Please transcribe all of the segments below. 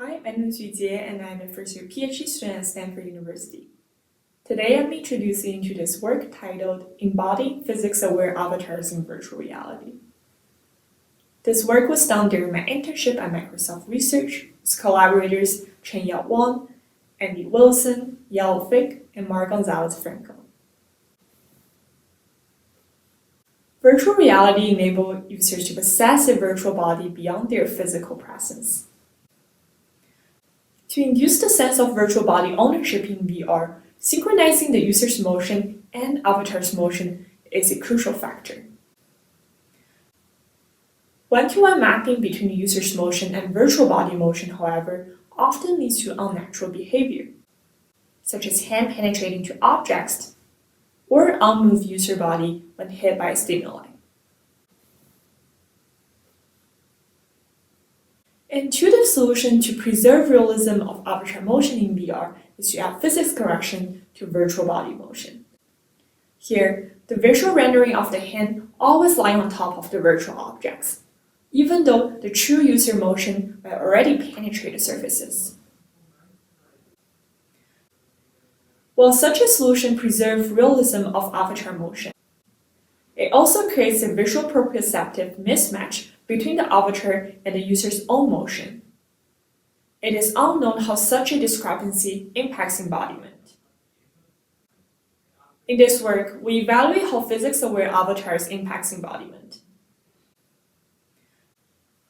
Hi, my name is Yujie and I'm a first-year PhD student at Stanford University. Today I'm introducing you to this work titled Embodying Physics-Aware Avatars in Virtual Reality. This work was done during my internship at Microsoft Research with collaborators Cheng, Wang, Andy Wilson, Ofek, and Gonzalez-Franco. Virtual reality enables users to possess a virtual body beyond their physical presence. To induce the sense of virtual body ownership in VR, synchronizing the user's motion and avatar's motion is a crucial factor. One-to-one mapping between the user's motion and virtual body motion, however, often leads to unnatural behavior, such as hand penetrating to objects or unmoved user body when hit by a stimuli. An intuitive solution to preserve realism of avatar motion in VR is to add physics correction to virtual body motion. Here, the visual rendering of the hand always lies on top of the virtual objects, even though the true user motion might already penetrate the surfaces. While such a solution preserves realism of avatar motion, it also creates a visual proprioceptive mismatch between the avatar and the user's own motion. It is unknown how such a discrepancy impacts embodiment. In this work, we evaluate how physics-aware avatars impacts embodiment.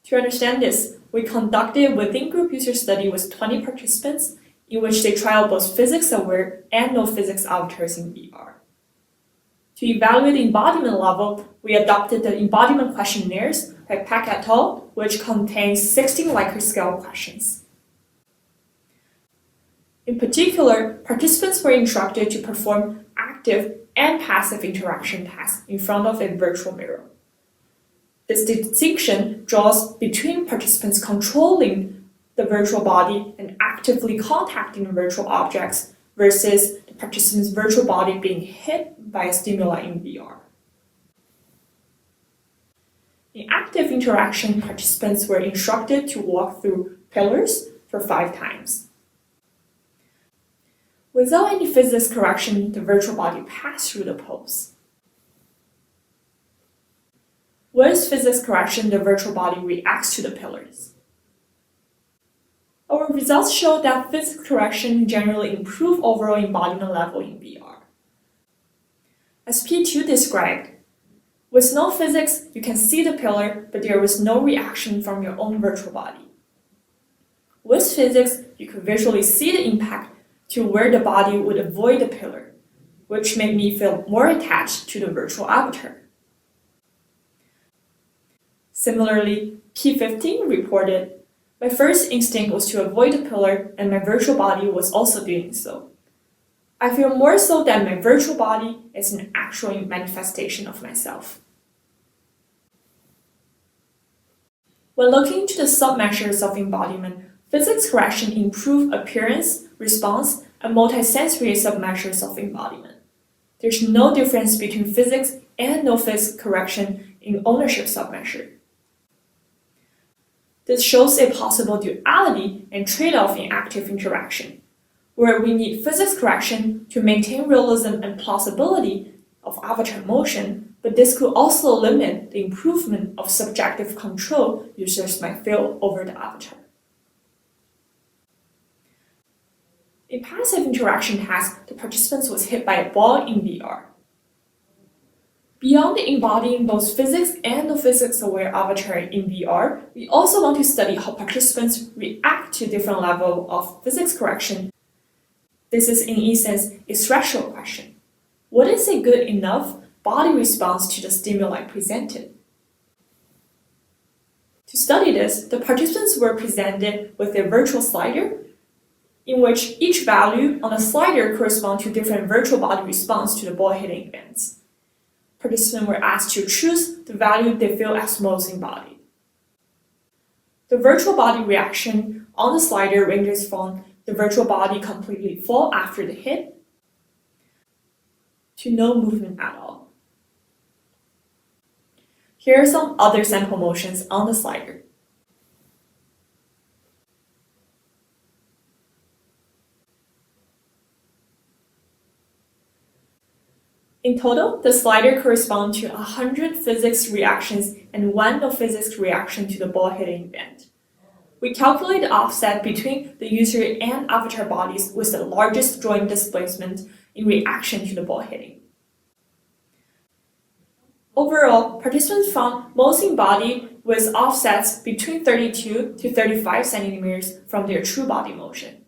To understand this, we conducted a within-group user study with 20 participants in which they trialed both physics-aware and no-physics avatars in VR. To evaluate the embodiment level, we adopted the embodiment questionnaires by Peck et al., which contains 16 Likert scale questions. In particular, participants were instructed to perform active and passive interaction tasks in front of a virtual mirror. This distinction draws between participants controlling the virtual body and actively contacting virtual objects versus the participant's virtual body being hit by a stimuli in VR. In active interaction, participants were instructed to walk through pillars for 5 times. Without any physics correction, the virtual body passed through the pose. With physics correction, the virtual body reacts to the pillars. Our results show that physics correction generally improves overall embodiment level in VR. As P2 described, with no physics, you can see the pillar, but there was no reaction from your own virtual body. With physics, you could visually see the impact to where the body would avoid the pillar, which made me feel more attached to the virtual avatar. Similarly, P15 reported, my first instinct was to avoid the pillar and my virtual body was also doing so. I feel more so that my virtual body is an actual manifestation of myself. When looking into the submeasures of embodiment, physics correction improves appearance, response, and multisensory submeasures of embodiment. There's no difference between physics and no-physics correction in ownership submeasure. This shows a possible duality and trade-off in active interaction, where we need physics correction to maintain realism and plausibility of avatar motion, but this could also limit the improvement of subjective control users might feel over the avatar. In passive interaction task, the participants was hit by a ball in VR. Beyond embodying both physics and no-physics-aware avatar in VR, we also want to study how participants react to different levels of physics correction. This is, in essence, a threshold question. What is a good enough body response to the stimuli presented? To study this, the participants were presented with a virtual slider in which each value on the slider corresponds to different virtual body response to the ball hitting events. Participants were asked to choose the value they feel as most embodied. The virtual body reaction on the slider ranges from the virtual body completely fall after the hit to no movement at all. Here are some other sample motions on the slider. In total, the slider corresponds to 100 physics reactions and 1 no-physics reaction to the ball hitting event. We calculate the offset between the user and avatar bodies with the largest joint displacement in reaction to the ball hitting. Overall, participants found most embodied with offsets between 32 to 35 centimeters from their true body motion.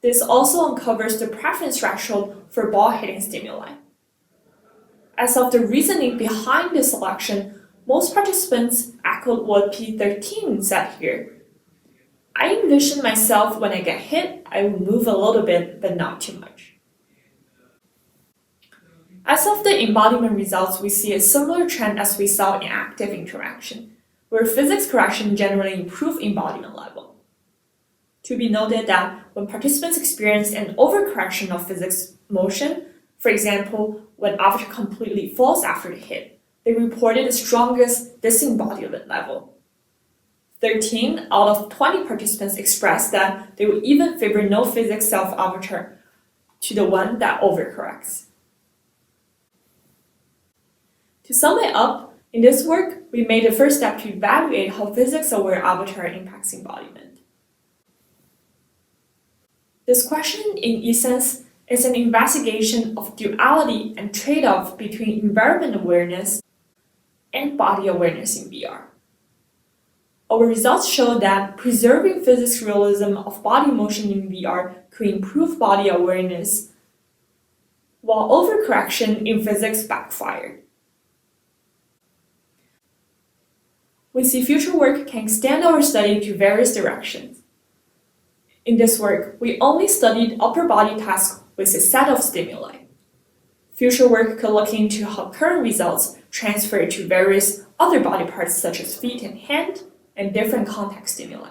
This also uncovers the preference threshold for ball hitting stimuli. As of the reasoning behind this selection, most participants echoed what P13 said here. I envision myself when I get hit, I will move a little bit, but not too much. As of the embodiment results, we see a similar trend as we saw in active interaction, where physics correction generally improves embodiment level. To be noted that when participants experience an overcorrection of physics motion, for example, when avatar completely falls after the hit, they reported the strongest disembodiment level. 13 out of 20 participants expressed that they would even favor no physics self-avatar to the one that overcorrects. To sum it up, in this work, we made the first step to evaluate how physics-aware avatar impacts embodiment. This question, in essence, is an investigation of duality and trade-off between environment awareness and body awareness in VR. Our results show that preserving physics realism of body motion in VR could improve body awareness, while overcorrection in physics backfired. We see future work can extend our study to various directions. In this work, we only studied upper body tasks with a set of stimuli. Future work could look into how current results transfer to various other body parts such as feet and hand, and different context stimuli.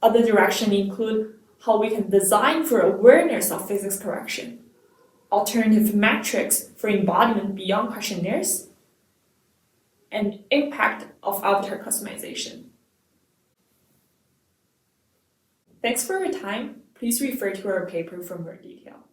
Other directions include how we can design for awareness of physics correction, alternative metrics for embodiment beyond questionnaires, and impact of avatar customization. Thanks for your time. Please refer to our paper for more detail.